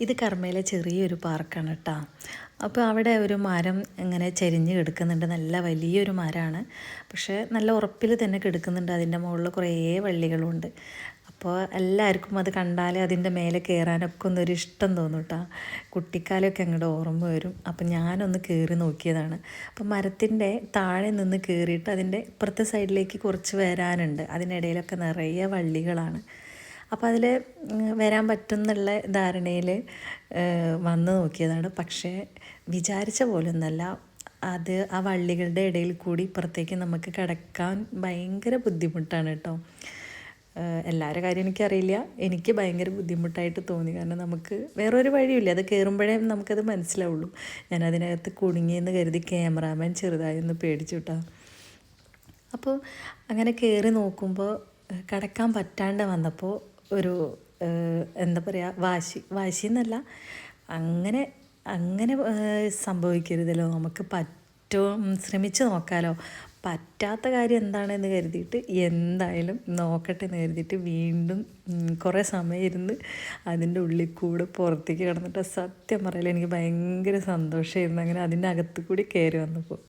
ഇത് കർമ്മയിലെ ചെറിയൊരു പാർക്കാണ് കേട്ടോ. അപ്പോൾ അവിടെ ഒരു മരം ഇങ്ങനെ ചരിഞ്ഞ് കിടക്കുന്നുണ്ട്. നല്ല വലിയൊരു മരമാണ്, പക്ഷേ നല്ല ഉറപ്പിൽ തന്നെ കിടക്കുന്നുണ്ട്. അതിൻ്റെ മുകളിൽ കുറേ വള്ളികളുണ്ട്. അപ്പോൾ എല്ലാവർക്കും അത് കണ്ടാൽ അതിൻ്റെ മേലെ കയറാനൊക്കെ ഒന്നൊരു ഇഷ്ടം തോന്നും കേട്ടോ. കുട്ടിക്കാലമൊക്കെ അങ്ങോട്ട് ഓർമ്മ വരും. അപ്പം ഞാനൊന്ന് കയറി നോക്കിയതാണ്. അപ്പം മരത്തിൻ്റെ താഴെ നിന്ന് കയറിയിട്ട് അതിൻ്റെ ഇപ്പുറത്തെ സൈഡിലേക്ക് കുറച്ച് വരാനുണ്ട്. അതിനിടയിലൊക്കെ നിറയെ വള്ളികളാണ്. അപ്പോൾ അതിൽ വരാൻ പറ്റുമെന്നുള്ള ധാരണയിൽ വന്ന് നോക്കിയതാണ്. പക്ഷേ വിചാരിച്ച പോലൊന്നല്ല. അത് ആ വള്ളികളുടെ ഇടയിൽ കൂടി ഇപ്പുറത്തേക്ക് നമുക്ക് കിടക്കാൻ ഭയങ്കര ബുദ്ധിമുട്ടാണ് കേട്ടോ. എല്ലാവരുടെ കാര്യം എനിക്കറിയില്ല, എനിക്ക് ഭയങ്കര ബുദ്ധിമുട്ടായിട്ട് തോന്നി. കാരണം നമുക്ക് വേറൊരു വഴിയില്ല, അത് കയറുമ്പോഴേ നമുക്കത് മനസ്സിലാവുള്ളൂ. ഞാൻ അതിനകത്ത് കുടുങ്ങിയെന്ന് കരുതി ക്യാമറാമാൻ ചെറുതായി ഒന്ന് പേടിച്ചു കേട്ടോ. അപ്പോൾ അങ്ങനെ കയറി നോക്കുമ്പോൾ കിടക്കാൻ പറ്റാണ്ട് വന്നപ്പോൾ ഒരു എന്താ പറയുക, വാശി എന്നല്ല, അങ്ങനെ അങ്ങനെ സംഭവിക്കരുതല്ലോ, നമുക്ക് ശ്രമിച്ച് നോക്കാമല്ലോ. പറ്റാത്ത കാര്യം എന്താണെന്ന് കരുതിയിട്ട് എന്തായാലും നോക്കട്ടെ എന്ന് കരുതിയിട്ട് വീണ്ടും കുറേ സമയം ഇരുന്ന് അതിൻ്റെ ഉള്ളിൽ കൂടെ പുറത്തേക്ക് കിടന്നിട്ട് സത്യം പറയില്ല, എനിക്ക് ഭയങ്കര സന്തോഷമായിരുന്നു അങ്ങനെ അതിൻ്റെ അകത്ത് കൂടി കയറി വന്നപ്പോൾ.